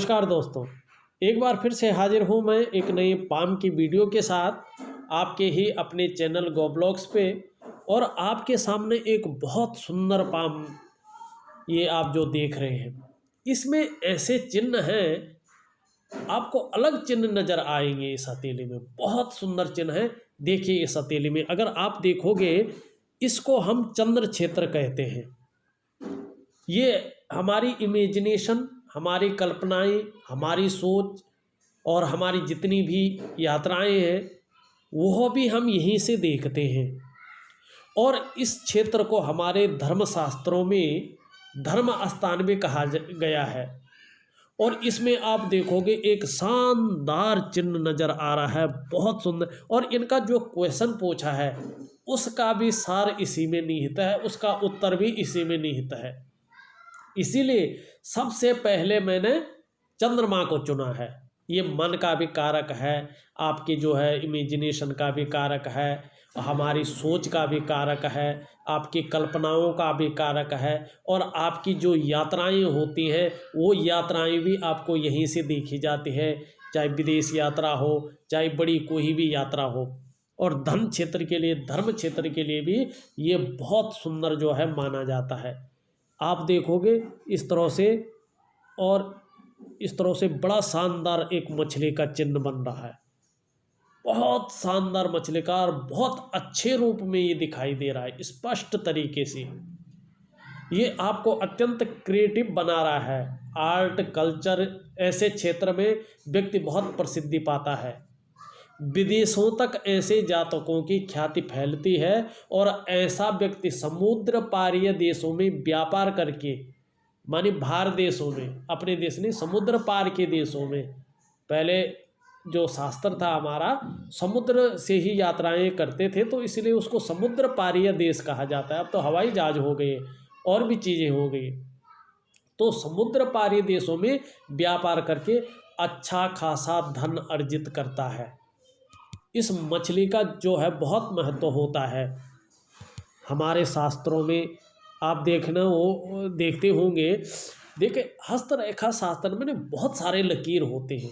नमस्कार दोस्तों, एक बार फिर से हाजिर हूँ मैं एक नई पाम की वीडियो के साथ आपके ही अपने चैनल गो ब्लॉग्स पे। और आपके सामने एक बहुत सुंदर पाम ये आप जो देख रहे हैं, इसमें ऐसे चिन्ह हैं, आपको अलग चिन्ह नज़र आएंगे। इस हथेली में बहुत सुंदर चिन्ह है। देखिए इस हथेली में अगर आप देखोगे, इसको हम चंद्र क्षेत्र कहते हैं। ये हमारी इमेजिनेशन, हमारी कल्पनाएं, हमारी सोच और हमारी जितनी भी यात्राएं हैं वह भी हम यहीं से देखते हैं। और इस क्षेत्र को हमारे धर्मशास्त्रों में धर्म स्थान भी कहा गया है। और इसमें आप देखोगे एक शानदार चिन्ह नज़र आ रहा है, बहुत सुंदर। और इनका जो क्वेश्चन पूछा है उसका भी सार इसी में निहित है, उसका उत्तर भी इसी में निहित है। इसीलिए सबसे पहले मैंने चंद्रमा को चुना है। ये मन का भी कारक है, आपकी जो है इमेजिनेशन का भी कारक है, हमारी सोच का भी कारक है, आपकी कल्पनाओं का भी कारक है। और आपकी जो यात्राएं होती हैं वो यात्राएं भी आपको यहीं से देखी जाती है, चाहे विदेश यात्रा हो, चाहे बड़ी कोई भी यात्रा हो। और धन क्षेत्र के लिए, धर्म क्षेत्र के लिए भी ये बहुत सुंदर जो है माना जाता है। आप देखोगे इस तरह से, और इस तरह से बड़ा शानदार एक मछली का चिन्ह बन रहा है, बहुत शानदार मछली का, और बहुत अच्छे रूप में ये दिखाई दे रहा है, स्पष्ट तरीके से। ये आपको अत्यंत क्रिएटिव बना रहा है। आर्ट कल्चर ऐसे क्षेत्र में व्यक्ति बहुत प्रसिद्धि पाता है, विदेशों तक ऐसे जातकों की ख्याति फैलती है। और ऐसा व्यक्ति समुद्र पारीय देशों में व्यापार करके, मानी बाहर देशों में, अपने देश नहीं समुद्र पार के देशों में, पहले जो शास्त्र था हमारा समुद्र से ही यात्राएं करते थे, तो इसलिए उसको समुद्र पारीय देश कहा जाता है। अब तो हवाई जहाज हो गए और भी चीज़ें हो गई। तो समुद्र पारीय देशों में व्यापार करके अच्छा खासा धन अर्जित करता है। इस मछली का जो है बहुत महत्व होता है हमारे शास्त्रों में। आप देखना, वो देखते होंगे, देखिए हस्तरेखा शास्त्र में ना बहुत सारे लकीर होते हैं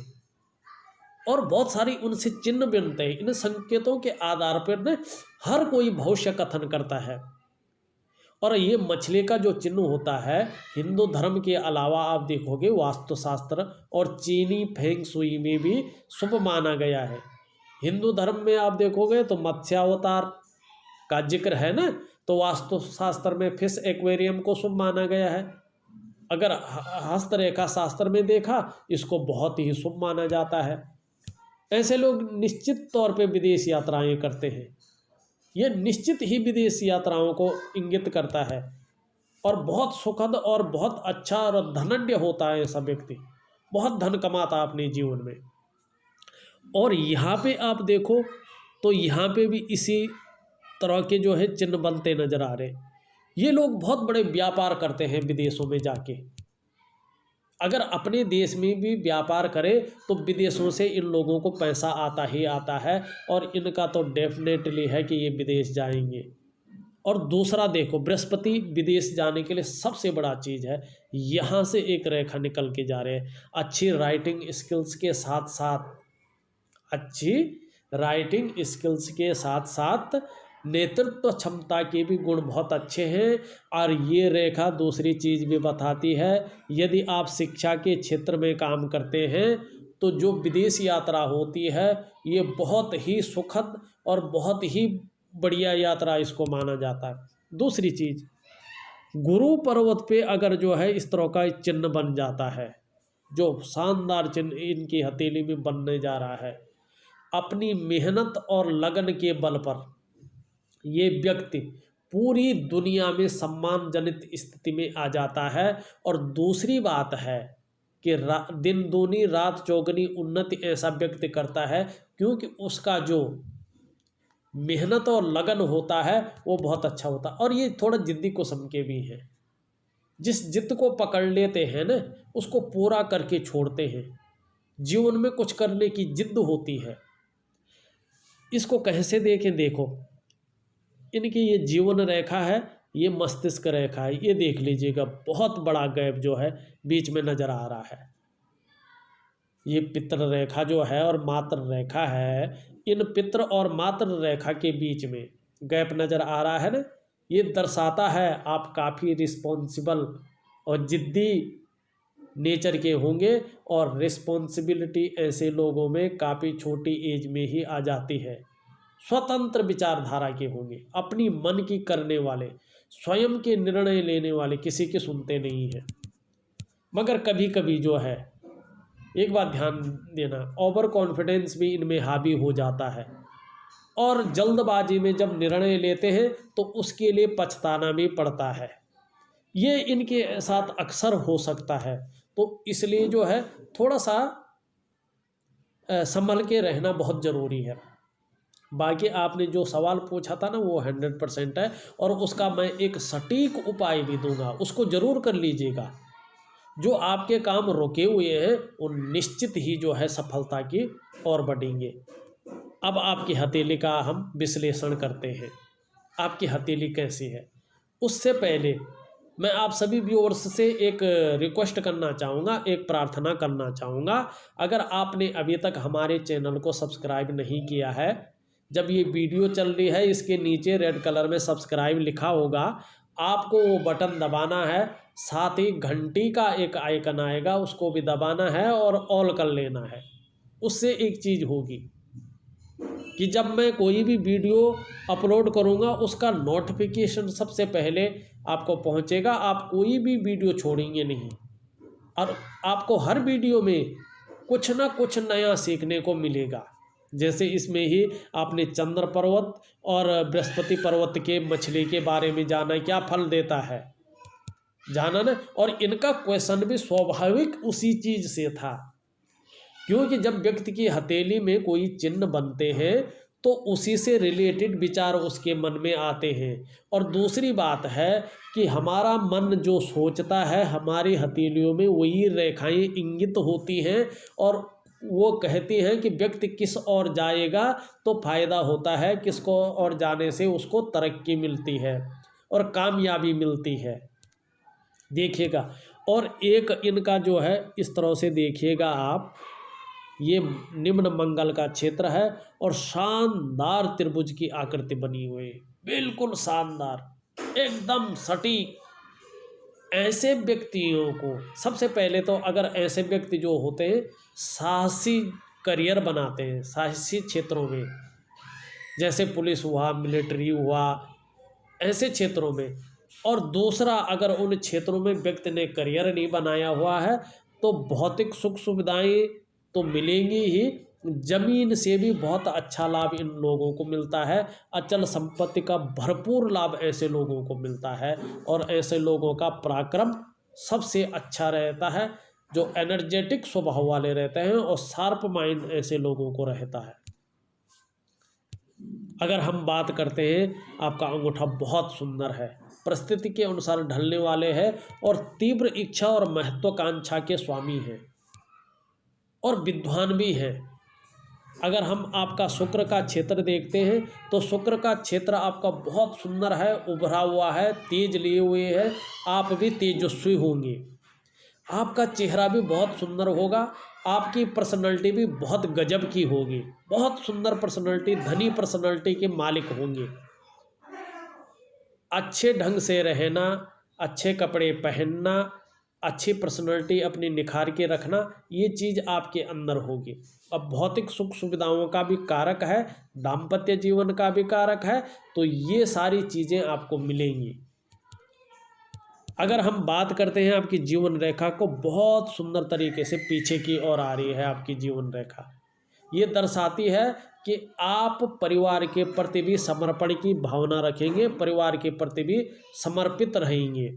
और बहुत सारी उनसे चिन्ह बनते हैं। इन संकेतों के आधार पर ना हर कोई भविष्य कथन करता है। और ये मछली का जो चिन्ह होता है, हिंदू धर्म के अलावा आप देखोगे वास्तुशास्त्र और चीनी फेंग सुई में भी शुभ माना गया है। हिंदू धर्म में आप देखोगे तो मत्स्यावतार का जिक्र है ना, तो वास्तुशास्त्र में फिश एक्वेरियम को शुभ माना गया है। अगर हस्तरेखा शास्त्र में देखा, इसको बहुत ही शुभ माना जाता है। ऐसे लोग निश्चित तौर पे विदेश यात्राएं करते हैं। ये निश्चित ही विदेश यात्राओं को इंगित करता है और बहुत सुखद और बहुत अच्छा और धनढ़ होता है ऐसा व्यक्ति, बहुत धन कमाता अपने जीवन में। और यहाँ पे आप देखो तो यहाँ पे भी इसी तरह के जो है चिन्ह बनते नजर आ रहे। ये लोग बहुत बड़े व्यापार करते हैं विदेशों में जाके। अगर अपने देश में भी व्यापार करें तो विदेशों से इन लोगों को पैसा आता ही आता है, और इनका तो डेफिनेटली है कि ये विदेश जाएंगे। और दूसरा देखो, बृहस्पति विदेश जाने के लिए सबसे बड़ा चीज़ है। यहाँ से एक रेखा निकल के जा रहे हैं। अच्छी राइटिंग स्किल्स के साथ साथ, अच्छी राइटिंग स्किल्स के साथ साथ नेतृत्व क्षमता के भी गुण बहुत अच्छे हैं। और ये रेखा दूसरी चीज़ भी बताती है, यदि आप शिक्षा के क्षेत्र में काम करते हैं तो जो विदेश यात्रा होती है ये बहुत ही सुखद और बहुत ही बढ़िया यात्रा इसको माना जाता है। दूसरी चीज़, गुरु पर्वत पे अगर जो है इस तरह का चिन्ह बन जाता है, जो शानदार चिन्ह इनकी हथेली में बनने जा रहा है, अपनी मेहनत और लगन के बल पर ये व्यक्ति पूरी दुनिया में सम्मानजनित स्थिति में आ जाता है। और दूसरी बात है कि दिन दूनी रात चौगनी उन्नति ऐसा व्यक्ति करता है, क्योंकि उसका जो मेहनत और लगन होता है वो बहुत अच्छा होता है। और ये थोड़ा जिद्दी किस्म के भी हैं, जिस जिद को पकड़ लेते हैं ना उसको पूरा करके छोड़ते हैं। जीवन में कुछ करने की जिद होती है। इसको कैसे देखें, देखो इनकी ये जीवन रेखा है, ये मस्तिष्क रेखा है, ये देख लीजिएगा बहुत बड़ा गैप जो है बीच में नज़र आ रहा है। ये पितृ रेखा जो है और मातृ रेखा है, इन पितृ और मातृ रेखा के बीच में गैप नज़र आ रहा है ना, ये दर्शाता है आप काफ़ी रिस्पॉन्सिबल और ज़िद्दी नेचर के होंगे। और रिस्पॉन्सिबिलिटी ऐसे लोगों में काफ़ी छोटी एज में ही आ जाती है। स्वतंत्र विचारधारा के होंगे, अपनी मन की करने वाले, स्वयं के निर्णय लेने वाले, किसी के सुनते नहीं हैं। मगर कभी कभी जो है, एक बात ध्यान देना, ओवर कॉन्फिडेंस भी इनमें हावी हो जाता है और जल्दबाजी में जब निर्णय लेते हैं तो उसके लिए पछताना भी पड़ता है। ये इनके साथ अक्सर हो सकता है। तो इसलिए जो है थोड़ा सा संभल के रहना बहुत ज़रूरी है। बाकी आपने जो सवाल पूछा था ना, वो 100% है और उसका मैं एक सटीक उपाय भी दूंगा, उसको ज़रूर कर लीजिएगा। जो आपके काम रुके हुए हैं वो निश्चित ही जो है सफलता की ओर बढ़ेंगे। अब आपकी हथेली का हम विश्लेषण करते हैं, आपकी हथेली कैसी है। उससे पहले मैं आप सभी व्यूअर्स से एक रिक्वेस्ट करना चाहूँगा, एक प्रार्थना करना चाहूँगा। अगर आपने अभी तक हमारे चैनल को सब्सक्राइब नहीं किया है, जब ये वीडियो चल रही है इसके नीचे रेड कलर में सब्सक्राइब लिखा होगा, आपको वो बटन दबाना है। साथ ही घंटी का एक आइकन आएगा, उसको भी दबाना है और ऑल कर लेना है। उससे एक चीज़ होगी कि जब मैं कोई भी वीडियो अपलोड करूंगा उसका नोटिफिकेशन सबसे पहले आपको पहुंचेगा। आप कोई भी वीडियो छोड़ेंगे नहीं और आपको हर वीडियो में कुछ ना कुछ नया सीखने को मिलेगा। जैसे इसमें ही आपने चंद्र पर्वत और बृहस्पति पर्वत के मछली के बारे में जाना, क्या फल देता है जाना ना। और इनका क्वेश्चन भी स्वाभाविक उसी चीज़ से था, क्योंकि जब व्यक्ति की हथेली में कोई चिन्ह बनते हैं तो उसी से रिलेटेड विचार उसके मन में आते हैं। और दूसरी बात है कि हमारा मन जो सोचता है, हमारी हथेलियों में वही रेखाएं इंगित होती हैं और वो कहती हैं कि व्यक्ति किस ओर जाएगा तो फायदा होता है, किसको और जाने से उसको तरक्की मिलती है और कामयाबी मिलती है। देखिएगा, और एक इनका जो है इस तरह से देखिएगा आप, ये निम्न मंगल का क्षेत्र है और शानदार त्रिभुज की आकृति बनी हुई है, बिल्कुल शानदार, एकदम सटीक। ऐसे व्यक्तियों को सबसे पहले तो, अगर ऐसे व्यक्ति जो होते हैं साहसी करियर बनाते हैं साहसी क्षेत्रों में, जैसे पुलिस हुआ, मिलिट्री हुआ, ऐसे क्षेत्रों में। और दूसरा, अगर उन क्षेत्रों में व्यक्ति ने करियर नहीं बनाया हुआ है तो भौतिक सुख सुविधाएं तो मिलेंगी ही, जमीन से भी बहुत अच्छा लाभ इन लोगों को मिलता है। अचल संपत्ति का भरपूर लाभ ऐसे लोगों को मिलता है और ऐसे लोगों का पराक्रम सबसे अच्छा रहता है, जो एनर्जेटिक स्वभाव वाले रहते हैं और शार्प माइंड ऐसे लोगों को रहता है। अगर हम बात करते हैं, आपका अंगूठा बहुत सुंदर है, परिस्थिति के अनुसार ढलने वाले हैं और तीव्र इच्छा और महत्वाकांक्षा के स्वामी हैं और विद्वान भी हैं। अगर हम आपका शुक्र का क्षेत्र देखते हैं तो शुक्र का क्षेत्र आपका बहुत सुंदर है, उभरा हुआ है, तेज लिए हुए है, आप भी तेजस्वी होंगे। आपका चेहरा भी बहुत सुंदर होगा, आपकी पर्सनैलिटी भी बहुत गजब की होगी, बहुत सुंदर पर्सनैलिटी, धनी पर्सनैलिटी के मालिक होंगे। अच्छे ढंग से रहना, अच्छे कपड़े पहनना, अच्छी पर्सनैलिटी अपनी निखार के रखना, ये चीज़ आपके अंदर होगी। अब भौतिक सुख सुविधाओं का भी कारक है, दाम्पत्य जीवन का भी कारक है, तो ये सारी चीज़ें आपको मिलेंगी। अगर हम बात करते हैं आपकी जीवन रेखा को, बहुत सुंदर तरीके से पीछे की ओर आ रही है आपकी जीवन रेखा। ये दर्शाती है कि आप परिवार के प्रति भी समर्पण की भावना रखेंगे, परिवार के प्रति भी समर्पित रहेंगे।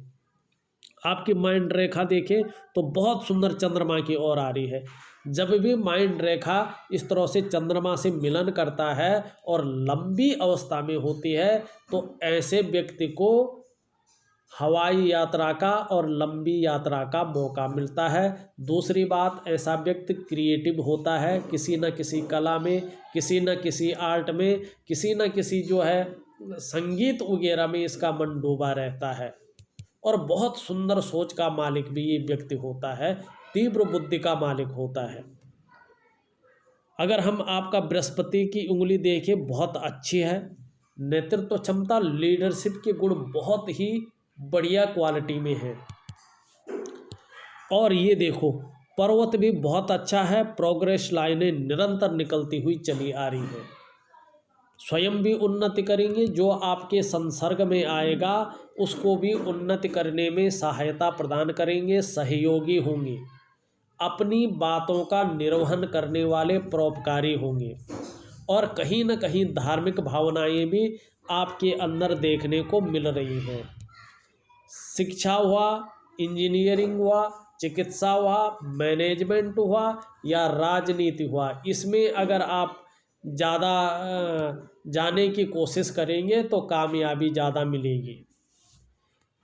आपकी माइंड रेखा देखें तो बहुत सुंदर चंद्रमा की ओर आ रही है। जब भी माइंड रेखा इस तरह से चंद्रमा से मिलन करता है और लंबी अवस्था में होती है तो ऐसे व्यक्ति को हवाई यात्रा का और लंबी यात्रा का मौका मिलता है। दूसरी बात, ऐसा व्यक्ति क्रिएटिव होता है, किसी न किसी कला में, किसी न किसी आर्ट में, किसी न किसी जो है संगीत वगैरह में इसका मन डूबा रहता है और बहुत सुंदर सोच का मालिक भी ये व्यक्ति होता है, तीव्र बुद्धि का मालिक होता है। अगर हम आपका बृहस्पति की उंगली देखें, बहुत अच्छी है। नेतृत्व क्षमता, लीडरशिप के गुण बहुत ही बढ़िया क्वालिटी में है। और ये देखो, पर्वत भी बहुत अच्छा है। प्रोग्रेस लाइनें निरंतर निकलती हुई चली आ रही है। स्वयं भी उन्नति करेंगे, जो आपके संसर्ग में आएगा उसको भी उन्नति करने में सहायता प्रदान करेंगे, सहयोगी होंगे, अपनी बातों का निर्वहन करने वाले परोपकारी होंगे। और कहीं न कहीं धार्मिक भावनाएं भी आपके अंदर देखने को मिल रही हैं। शिक्षा हुआ, इंजीनियरिंग हुआ, चिकित्सा हुआ, मैनेजमेंट हुआ या राजनीति हुआ, इसमें अगर आप ज़्यादा जाने की कोशिश करेंगे तो कामयाबी ज़्यादा मिलेगी।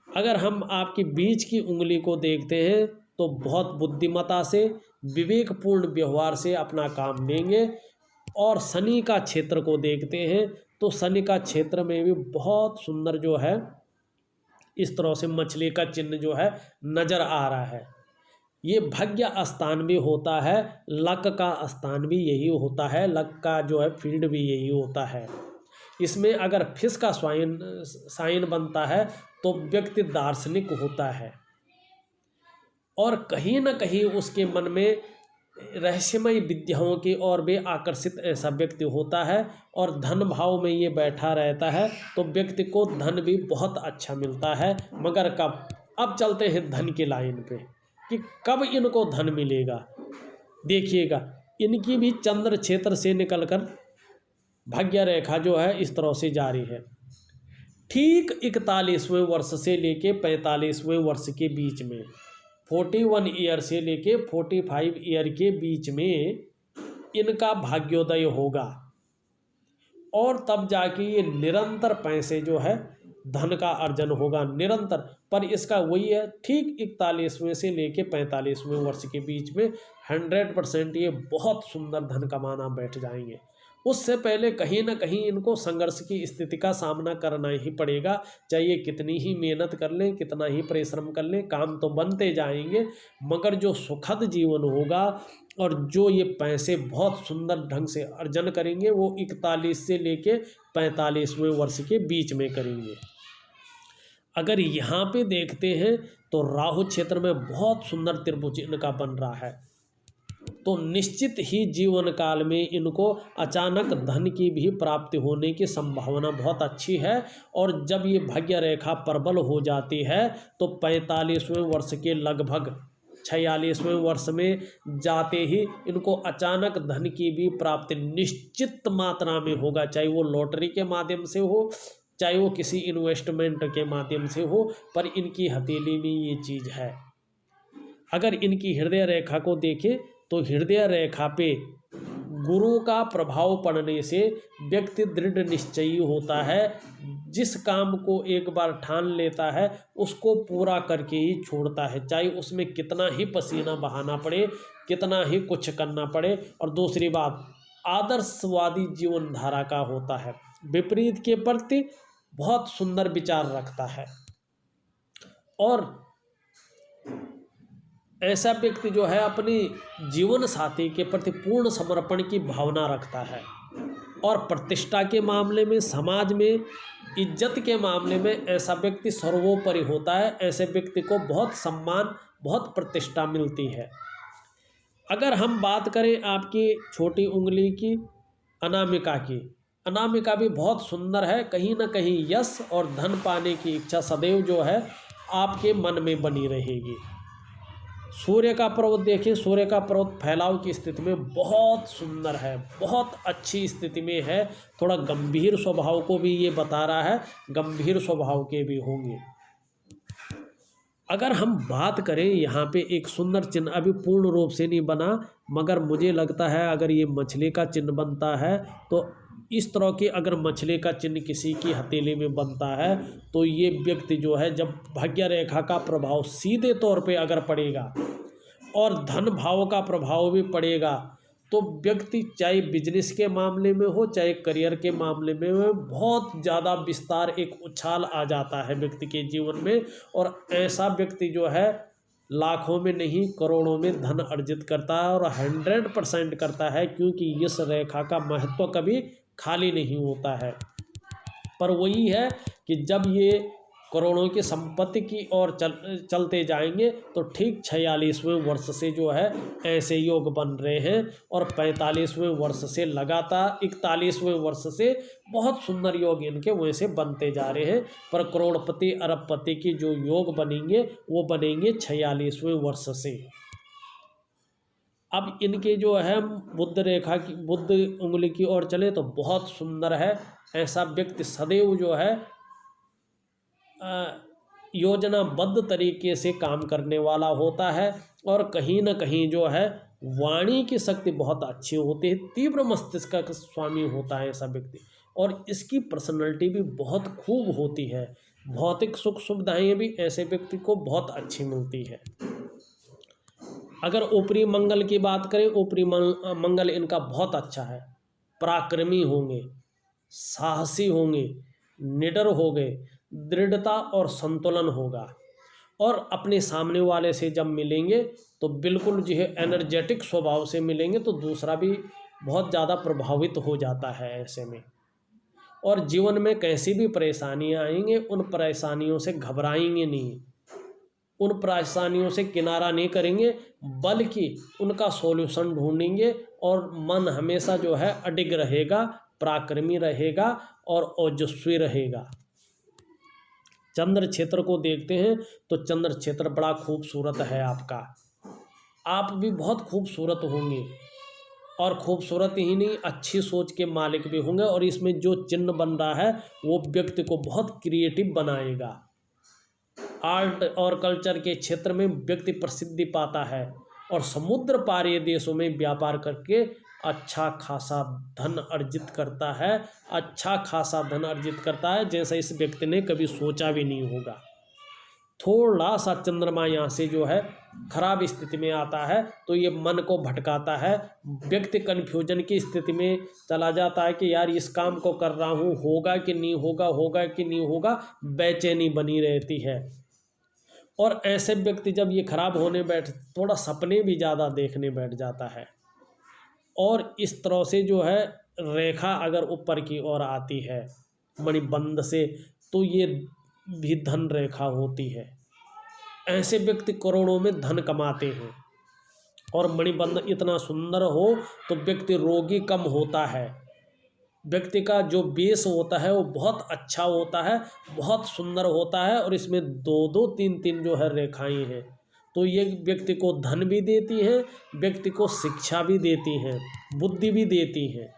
अगर हम आपकी बीच की उंगली को देखते हैं तो बहुत बुद्धिमता से, विवेकपूर्ण व्यवहार से अपना काम लेंगे। और शनि का क्षेत्र को देखते हैं तो शनि का क्षेत्र में भी बहुत सुंदर जो है इस तरह से मछली का चिन्ह जो है नज़र आ रहा है। ये भाग्य स्थान भी होता है, लक का स्थान भी यही होता है, लक का जो है फील्ड भी यही होता है। इसमें अगर फिश का साइन बनता है तो व्यक्ति दार्शनिक होता है और कहीं न कहीं उसके मन में रहस्यमय विद्याओं की ओर भी आकर्षित ऐसा व्यक्ति होता है। और धन भाव में ये बैठा रहता है तो व्यक्ति को धन भी बहुत अच्छा मिलता है। मगर कब? अब चलते हैं धन की लाइन पे कि कब इनको धन मिलेगा। देखिएगा, इनकी भी चंद्र क्षेत्र से निकलकर भाग्य रेखा जो है इस तरह से जारी है। ठीक 41वें वर्ष से लेके 45वें वर्ष के बीच में, 41 ईयर से लेके 45 ईयर के बीच में इनका भाग्योदय होगा। और तब जाके ये निरंतर पैसे जो है धन का अर्जन होगा निरंतर। पर इसका वही है, ठीक 41वें से लेके 45वें वर्ष के बीच में 100% ये बहुत सुंदर धन कमाना बैठ जाएंगे। उससे पहले कहीं ना कहीं इनको संघर्ष की स्थिति का सामना करना ही पड़ेगा। चाहे कितनी ही मेहनत कर लें, कितना ही परिश्रम कर लें, काम तो बनते जाएंगे, मगर जो सुखद जीवन होगा और जो ये पैसे बहुत सुंदर ढंग से अर्जन करेंगे वो 41 से लेके 45वें वर्ष के बीच में करेंगे। अगर यहाँ पे देखते हैं तो राहु क्षेत्र में बहुत सुंदर त्रिभुज इनका बन रहा है, तो निश्चित ही जीवन काल में इनको अचानक धन की भी प्राप्ति होने की संभावना बहुत अच्छी है। और जब ये भाग्य रेखा प्रबल हो जाती है तो 45वें वर्ष के लगभग 46वें वर्ष में जाते ही इनको अचानक धन की भी प्राप्ति निश्चित मात्रा में होगा। चाहे वो लॉटरी के माध्यम से हो, चाहे वो किसी इन्वेस्टमेंट के माध्यम से हो, पर इनकी हथेली में ये चीज़ है। अगर इनकी हृदय रेखा को देखें तो हृदय रेखा पे गुरु का प्रभाव पड़ने से व्यक्ति दृढ़ निश्चयी होता है। जिस काम को एक बार ठान लेता है उसको पूरा करके ही छोड़ता है, चाहे उसमें कितना ही पसीना बहाना पड़े, कितना ही कुछ करना पड़े। और दूसरी बात, आदर्शवादी जीवन धारा का होता है, विपरीत के प्रति बहुत सुंदर विचार रखता है। और ऐसा व्यक्ति जो है अपनी जीवन साथी के प्रति पूर्ण समर्पण की भावना रखता है। और प्रतिष्ठा के मामले में, समाज में इज्जत के मामले में ऐसा व्यक्ति सर्वोपरि होता है। ऐसे व्यक्ति को बहुत सम्मान, बहुत प्रतिष्ठा मिलती है। अगर हम बात करें आपकी छोटी उंगली की अनामिका की, अनामिका भी बहुत सुंदर है। कहीं ना कहीं यश और धन पाने की इच्छा सदैव जो है आपके मन में बनी रहेगी। सूर्य का पर्वत देखिए, सूर्य का पर्वत फैलाव की स्थिति में बहुत सुंदर है, बहुत अच्छी स्थिति में है। थोड़ा गंभीर स्वभाव को भी ये बता रहा है, गंभीर स्वभाव के भी होंगे। अगर हम बात करें यहाँ पे एक सुंदर चिन्ह अभी पूर्ण रूप से नहीं बना, मगर मुझे लगता है अगर ये मछली का चिन्ह बनता है तो इस तरह की अगर मछली का चिन्ह किसी की हथेली में बनता है तो ये व्यक्ति जो है, जब भाग्य रेखा का प्रभाव सीधे तौर पे अगर पड़ेगा और धन भाव का प्रभाव भी पड़ेगा तो व्यक्ति चाहे बिजनेस के मामले में हो, चाहे करियर के मामले में हो, बहुत ज़्यादा विस्तार, एक उछाल आ जाता है व्यक्ति के जीवन में। और ऐसा व्यक्ति जो है लाखों में नहीं करोड़ों में धन अर्जित करता है और 100% करता है, क्योंकि इस रेखा का महत्व कभी खाली नहीं होता है। पर वही है कि जब ये करोड़ों की संपत्ति की ओर चलते जाएंगे तो ठीक 46वें वर्ष से जो है ऐसे योग बन रहे हैं और 45वें वर्ष से लगातार 41वें वर्ष से बहुत सुंदर योग इनके वैसे बनते जा रहे हैं। पर करोड़पति अरबपति की जो योग बनेंगे वो बनेंगे 46वें वर्ष से। अब इनके जो है बुध रेखा की बुध उंगली की ओर चले तो बहुत सुंदर है। ऐसा व्यक्ति सदैव जो है योजनाबद्ध तरीके से काम करने वाला होता है और कहीं ना कहीं जो है वाणी की शक्ति बहुत अच्छी होती है। तीव्र मस्तिष्क का स्वामी होता है ऐसा व्यक्ति, और इसकी पर्सनैलिटी भी बहुत खूब होती है। भौतिक सुख सुविधाएं भी ऐसे व्यक्ति को बहुत अच्छी मिलती है। अगर ऊपरी मंगल की बात करें, ऊपरी मंगल इनका बहुत अच्छा है। पराक्रमी होंगे, साहसी होंगे, निडर होंगे, दृढ़ता और संतुलन होगा, और अपने सामने वाले से जब मिलेंगे तो बिल्कुल जो है एनर्जेटिक स्वभाव से मिलेंगे तो दूसरा भी बहुत ज़्यादा प्रभावित हो जाता है ऐसे में। और जीवन में कैसी भी परेशानियां आएंगे उन परेशानियों से घबराएंगे नहीं, उन परेशानियों से किनारा नहीं करेंगे, बल्कि उनका सॉल्यूशन ढूंढेंगे और मन हमेशा जो है अडिग रहेगा, पराक्रमी रहेगा और ओजस्वी रहेगा। चंद्र क्षेत्र को देखते हैं तो चंद्र क्षेत्र बड़ा खूबसूरत है आपका। आप भी बहुत खूबसूरत होंगे, और खूबसूरत ही नहीं अच्छी सोच के मालिक भी होंगे, और इसमें जो चिन्ह बन रहा है वो व्यक्ति को बहुत क्रिएटिव बनाएगा। आर्ट और कल्चर के क्षेत्र में व्यक्ति प्रसिद्धि पाता है और समुद्र पारीय देशों में व्यापार करके अच्छा खासा धन अर्जित करता है, अच्छा खासा धन अर्जित करता है जैसा इस व्यक्ति ने कभी सोचा भी नहीं होगा। थोड़ा सा चंद्रमा यहाँ से जो है खराब स्थिति में आता है तो ये मन को भटकाता है, व्यक्ति कन्फ्यूजन की स्थिति में चला जाता है कि यार इस काम को कर रहा हूँ, होगा कि नहीं होगा, होगा कि नहीं होगा, बेचैनी बनी रहती है। और ऐसे व्यक्ति जब ये खराब होने बैठ थोड़ा सपने भी ज़्यादा देखने बैठ जाता है, और इस तरह से जो है रेखा अगर ऊपर की ओर आती है मणिबंध से तो ये भी धन रेखा होती है। ऐसे व्यक्ति करोड़ों में धन कमाते हैं, और मणिबंध इतना सुंदर हो तो व्यक्ति रोगी कम होता है, व्यक्ति का जो बेस होता है वो बहुत अच्छा होता है, बहुत सुंदर होता है, और इसमें दो दो तीन तीन जो है रेखाएं हैं तो ये व्यक्ति को धन भी देती हैं, व्यक्ति को शिक्षा भी देती हैं, बुद्धि भी देती हैं।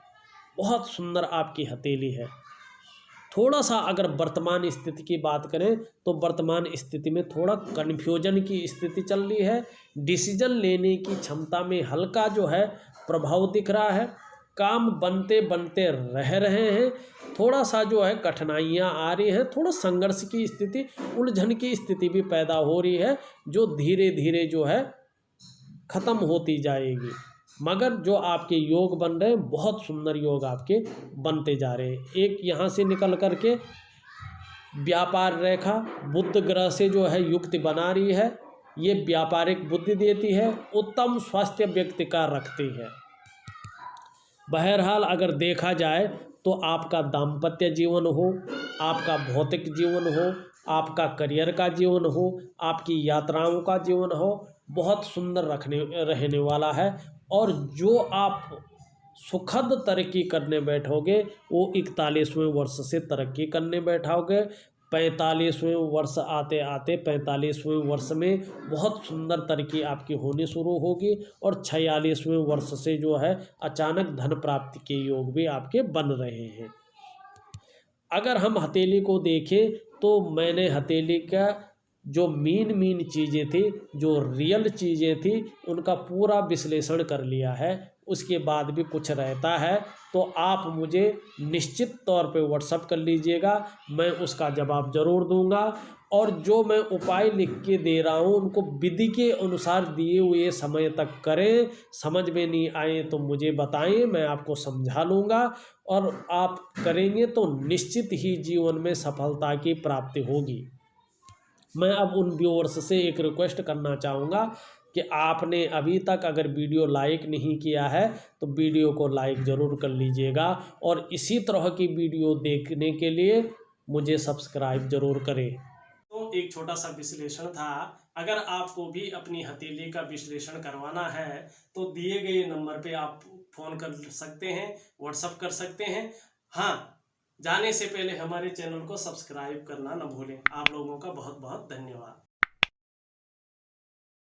बहुत सुंदर आपकी हथेली है। थोड़ा सा अगर वर्तमान स्थिति की बात करें तो वर्तमान स्थिति में थोड़ा कन्फ्यूजन की स्थिति चल रही है, डिसीजन लेने की क्षमता में हल्का जो है प्रभाव दिख रहा है, काम बनते बनते रह रहे हैं, थोड़ा सा जो है कठिनाइयाँ आ रही हैं, थोड़ा संघर्ष की स्थिति, उलझन की स्थिति भी पैदा हो रही है जो धीरे धीरे जो है ख़त्म होती जाएगी। मगर जो आपके योग बन रहे हैं बहुत सुंदर योग आपके बनते जा रहे हैं। एक यहाँ से निकल कर के व्यापार रेखा बुध ग्रह से जो है युक्ति बना रही है, ये व्यापारिक बुद्धि देती है, उत्तम स्वास्थ्य व्यक्ति का रखती है। बहरहाल अगर देखा जाए तो आपका दाम्पत्य जीवन हो, आपका भौतिक जीवन हो, आपका करियर का जीवन हो, आपकी यात्राओं का जीवन हो, बहुत सुंदर रहने वाला है। और जो आप सुखद तरक्की करने बैठोगे वो 41वें वर्ष से तरक्की करने बैठोगे। 45वें वर्ष आते आते 45वें वर्ष में बहुत सुंदर तरक्की आपकी होनी शुरू होगी, और 46वें वर्ष से जो है अचानक धन प्राप्ति के योग भी आपके बन रहे हैं। अगर हम हथेली को देखें तो मैंने हथेली का जो मीन चीज़ें थी, जो रियल चीज़ें थी, उनका पूरा विश्लेषण कर लिया है। उसके बाद भी कुछ रहता है तो आप मुझे निश्चित तौर पे व्हाट्सअप कर लीजिएगा, मैं उसका जवाब ज़रूर दूंगा। और जो मैं उपाय लिख के दे रहा हूँ उनको विधि के अनुसार दिए हुए समय तक करें, समझ में नहीं आए तो मुझे बताएं, मैं आपको समझा लूँगा, और आप करेंगे तो निश्चित ही जीवन में सफलता की प्राप्ति होगी। मैं अब उन व्यूअर्स से एक रिक्वेस्ट करना चाहूँगा कि आपने अभी तक अगर वीडियो लाइक नहीं किया है तो वीडियो को लाइक ज़रूर कर लीजिएगा, और इसी तरह की वीडियो देखने के लिए मुझे सब्सक्राइब ज़रूर करें। तो एक छोटा सा विश्लेषण था। अगर आपको भी अपनी हथेली का विश्लेषण करवाना है तो दिए गए नंबर पे आप फ़ोन कर सकते हैं, व्हाट्सअप कर सकते हैं। हाँ, जाने से पहले हमारे चैनल को सब्सक्राइब करना न भूलें। आप लोगों का बहुत बहुत धन्यवाद।